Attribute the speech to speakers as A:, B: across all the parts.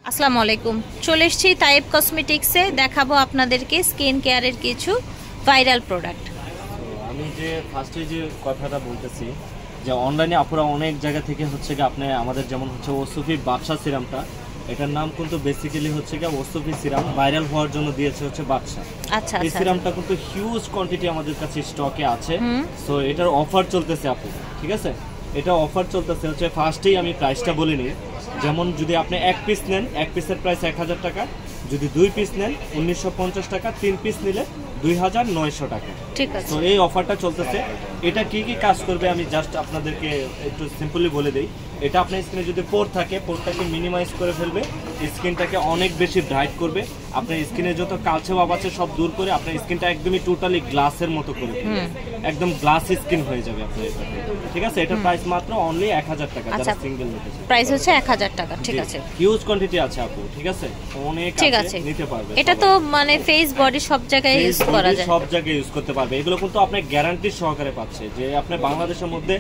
A: আসসালামু আলাইকুম। চলে এসেছি তাইব কসমেটিক্সে, দেখাবো আপনাদেরকে স্কিন কেয়ারের কিছু ভাইরাল প্রোডাক্ট।
B: আমি যে ফার্স্টে যে কথাটা বলতেছি যে অনলাইনে আপুরা অনেক জায়গা থেকে হচ্ছে কি আপনি আমাদের যেমন হচ্ছে ওসুফি বাদশা সিরামটা, এটার নাম কিন্তু বেসিক্যালি হচ্ছে কি ওসুফি সিরাম, ভাইরাল হওয়ার জন্য দিয়েছে হচ্ছে বাদশা।
A: আচ্ছা,
B: এই সিরামটা কিন্তু হিউজ কোয়ান্টিটি আমাদের কাছে স্টকে আছে। সো এটার অফার চলতেছে আপু, ঠিক আছে? এটা অফার চলতেছে হচ্ছে ফার্স্টেই আমি প্রাইসটা বলে নিই। যেমন যদি আপনি এক পিস নেন, এক পিসের প্রাইস 1000 টাকা, যদি 2 পিস নেন 1950 টাকা, 3 পিস নিলে 2900 টাকা।
A: ঠিক আছে।
B: তো এই অফারটা চলতেছে। এটা কি কি কাজ করবে আমি জাস্ট আপনাদেরকে একটু সিম্পলি বলে দেই। এটা আপনার স্কিনে যদি পোর থাকে, পোরটাকে মিনিমাইজ করে ফেলবে, স্কিনটাকে অনেক বেশি ব্রাইট করবে, আপনার স্কিনে যত কালচে ভাব আছে সব দূর করে আপনার স্কিনটা একদমই টোটালি গ্লাসের মতো করে ফেলবে, একদম গ্লাস স্কিন হয়ে যাবে আপনার এটা, ঠিক আছে? এটার প্রাইস মাত্র অনলি 1000 টাকা। যারা সিঙ্গেল নিতে চায়
A: প্রাইস হচ্ছে 1000 টাকা। ঠিক আছে,
B: হিউজ কোয়ান্টিটি আছে আপু, ঠিক আছে? অনেক আছে, নিতে পারবে।
A: এটা তো মানে ফেস বডি সব জায়গায় ইউজ করা যায়,
B: সব জায়গায় ইউজ করতে পারবে। এগুলো কিন্তু আপনি গ্যারান্টি সহকারে পাচ্ছে যে আপনি বাংলাদেশের মধ্যে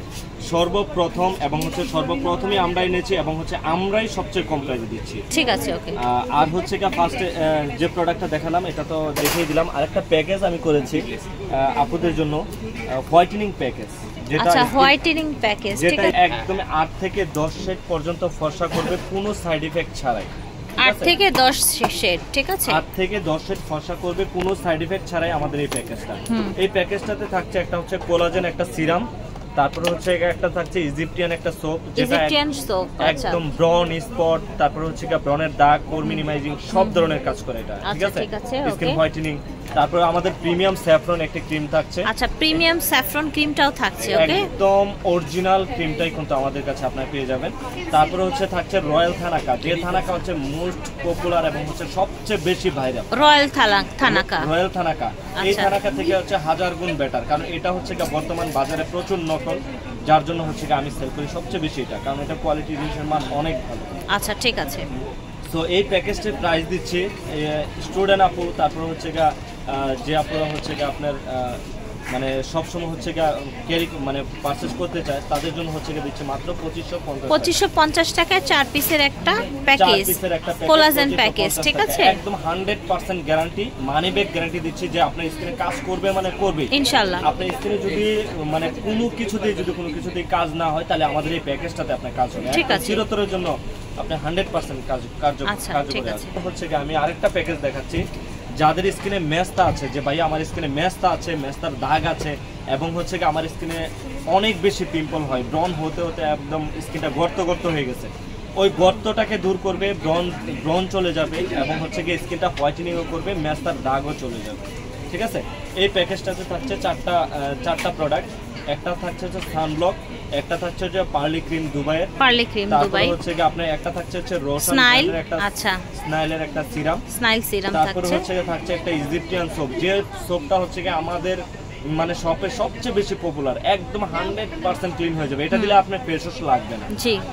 B: সর্বপ্রথম এবং হচ্ছে সর্বপ্রথমই আমরা এনেছি এবং হচ্ছে আমরাই সবচেয়ে কম প্রাইসে দিচ্ছি।
A: ঠিক আছে, ওকে।
B: আর হচ্ছে কি ফার্স্টে যে প্রোডাক্টটা দেখালাম এটা তো দেখিয়ে দিলাম। আরেকটা প্যাকেজ আমি করেছি আপুদের জন্য, হোয়াইটেনিং প্যাকেজ, যেটা
A: হোয়াইটেনিং প্যাকেজ,
B: যেটা একদম 8 থেকে 10 শেড পর্যন্ত ফর্সা করবে কোনো সাইড ইফেক্ট ছাড়াই।
A: 8 থেকে 10 শেড, ঠিক আছে?
B: 8 থেকে 10 শেড ফর্সা করবে কোনো সাইড ইফেক্ট ছাড়াই আমাদের এই প্যাকেজটা। এই প্যাকেজটাতে থাকছে একটা হচ্ছে কোলাজেন, একটা সিরাম, তারপরে হচ্ছে একটা থাকছে ইজিপ্টিয়ান একটা সোপ, যেটা একদম ব্রন স্পট, তারপরে হচ্ছে ব্রনের দাগ, পোর মিনিমাইজিং সব ধরনের কাজ করে এটা, ঠিক আছে? Skin whitening. তারপরে আমাদের প্রিমিয়াম স্যাফরন একটা ক্রিম থাকছে।
A: আচ্ছা, প্রিমিয়াম স্যাফরন ক্রিমটাও থাকছে, ওকে?
B: একদম অরিজিনাল ক্রিমটাই কিন্তু আমাদের কাছে আপনারা পেয়ে যাবেন। তারপরে হচ্ছে থাকছে রয়্যাল থানাকা, যে থানাকা হচ্ছে মোস্ট পপুলার এবং হচ্ছে সবচেয়ে বেশি viral.
A: Royal thanaka,
B: royal thanaka এই থানাকা থেকে হচ্ছে 1000 গুণ বেটার, কারণ এটা হচ্ছে বর্তমান বাজারে প্রচুর নকল, যার জন্য হচ্ছে আমি সেল করি সবচেয়ে বেশি এটা, কারণ এটা কোয়ালিটি জিনিসের মান অনেক ভালো।
A: আচ্ছা, ঠিক আছে।
B: তো এই প্যাকেজটির প্রাইস দিচ্ছি স্টুডেন্ট আপু, তারপর হচ্ছে যে আপুরা হচ্ছে আপনার মানে সবসময় হচ্ছে ক্যারি মানে পারচেজ করতে চায়, তাদের জন্য হচ্ছে দিচ্ছে মাত্র 2550
A: টাকায় 4 পিসের একটা প্যাকেজ, কোলাজেন প্যাকেজ, ঠিক আছে?
B: একদম 100% গ্যারান্টি, মানি ব্যাক গ্যারান্টি দিচ্ছি যে আপনার স্কিনে কাজ করবে মানে করবে
A: ইনশাআল্লাহ।
B: আপনার স্কিনে যদি মানে কোনো কিছুতেই কাজ না হয়, তাহলে আমাদের এই প্যাকেজটাতে আপনার কাজ হবে,
A: ঠিক আছে?
B: চিরতরের জন্য আপনি 100% কার্যকরী আছে। হচ্ছে আমি আরেকটা প্যাকেজ দেখাচ্ছি যাদের স্কিনে মেস্তা আছে, যে ভাই আমার স্কিনে মেস্তা আছে, মেস্তার দাগ আছে এবং হচ্ছে আমার স্কিনে অনেক বেশি পিম্পল হয়, ব্রন হতে হতে একদম স্কিনটা গর্ত হয়ে গেছে, ওই গর্তটাকে দূর করবে, ব্রন চলে যাবে এবং হচ্ছে স্কিনটা হোয়াইটেনিংও করবে, মেস্তার দাগও চলে যাবে, ঠিক আছে? এই প্যাকেজটাতে থাকছে চারটা প্রোডাক্ট। একটা থাকছে হচ্ছে সানব্লক, একটা থাকছে হচ্ছে পার্লি ক্রিম দুবাইয়ের, তারপর হচ্ছে আপনার একটা থাকছে হচ্ছে রোশনের একটা, আচ্ছা, স্নাইলের একটা সিরাম, তারপর হচ্ছে থাকছে একটা ইজিপ্টিয়ান সোপ, যে সোপটা হচ্ছে আমাদের মানে শপে সবচেয়ে বেশি পপুলার, একদম 100% ক্লিন হয়ে যাবে, এটা দিলে আপনার ফেস ওয়াশ লাগবে না,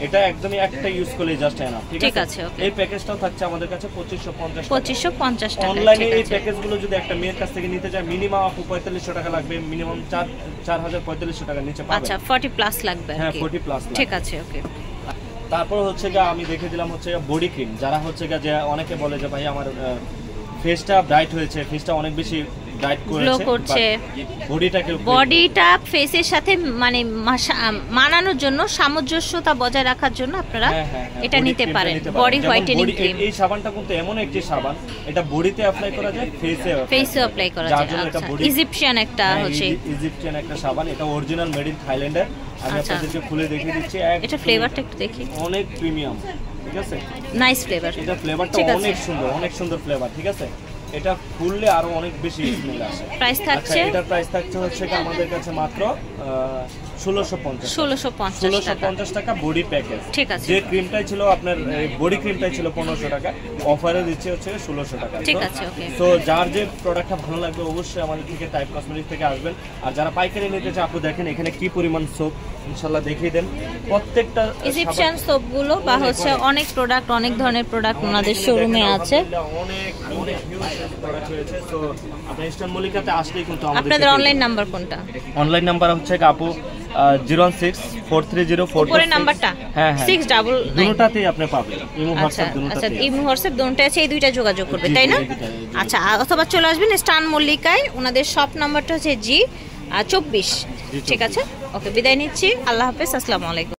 B: এটা একদমই একটা ইউজ করলে জাস্ট এনাফ, ঠিক আছে? এই প্যাকেজটাও থাকছে আমাদের কাছে 2550 টাকা। অনলাইনে এই প্যাকেজগুলো যদি একটা মেয়ের কাছ থেকে নিতে যায় মিনিমাম 4500 টাকা লাগবে, মিনিমাম 4500 টাকা নিচে পাবে।
A: আচ্ছা, 40 প্লাস লাগবে,
B: হ্যাঁ 40 প্লাস,
A: ঠিক আছে, ওকে।
B: তারপর হচ্ছে আমি দেখে দিলাম হচ্ছে বডি ক্রিম, যারা হচ্ছে যে অনেকে বলে যে ভাই আমার ফেসটা ব্রাইট হয়েছে, ফেসটা অনেক বেশি ব্রাইট করেছে, বডিটা ফেসের সাথে মানে মানানোর জন্য, সামঞ্জস্যতা বজায় রাখার জন্য আপনারা এটা নিতে পারেন, বডি হোয়াইটেনিং ক্রিম। এই সাবানটা কিন্তু এমন একটি সাবান, এটা বডিতে অ্যাপ্লাই করা যায়, ফেসে অ্যাপ্লাই করা যায়। ইজিপ্টিয়ান একটা সাবান, এটা অরিজিনাল মেড ইন থাইল্যান্ডের। আমি আপনাদেরকে খুলে দেখিয়ে দিচ্ছি, এটা ফ্লেভারটা একটু দেখি, অনেক প্রিমিয়াম, ঠিক আছে? নাইস ফ্লেভার, এটা ফ্লেভারটা অনেক সুন্দর ফ্লেভার, ঠিক আছে? এটা খুললে আরো অনেক বেশি স্মেল আসে। প্রাইস থাকছে, এটার প্রাইস থাকছে হচ্ছে আমাদের কাছে মাত্র 1650 টাকা বডি প্যাকেজ, ঠিক আছে? যে ক্রিমটাই ছিল আপনার বডি ক্রিমটাই ছিল 1500 টাকা, অফারে দিচ্ছে হচ্ছে 1600 টাকা, ঠিক আছে? তো যার যে প্রোডাক্টটা ভালো লাগবে অবশ্যই আমাদের থেকে টাইপ কসমেটিক্স থেকে আসবেন। আর যারা পাইকারি নিতে চান আপু দেখেন এখানে কি পরিমাণ সোপ, ইনশাআল্লাহ দেখিয়ে দেন প্রত্যেকটা
A: ইজিপশিয়ান সোপগুলো বা হচ্ছে অনেক প্রোডাক্ট, অনেক ধরনের প্রোডাক্ট ওনাদের শোরুমে আছে,
B: অনেক হিউজ প্রোডাক্ট রয়েছে। তো আপনি ইস্টার্ন মল্লিকাতে আসলেই কিন্তু
A: আপনাদের অনলাইন নাম্বার কোনটা?
B: অনলাইন নাম্বার হচ্ছে আপু 016-430-426
A: উপরে নাম্বারটা
B: হ্যাঁ হ্যাঁ
A: 699
B: দুটোটাতেই আপনি পাবেন ইমো
A: আচ্ছা
B: হোয়াটসঅ্যাপ দুটোটাতেই
A: আচ্ছা ইমো হোয়াটসঅ্যাপ দুটোতে আছে, এই দুইটা যোগাযোগ করবে তাই না? আচ্ছা অথবা চলে আসবেন স্টান মল্লিকায়, ওনাদের শপ নাম্বারটা হচ্ছে G24। ঠিক আছে, ওকে বিদায় নিচ্ছি, আল্লাহ হাফেজ, আসসালামু আলাইকুম।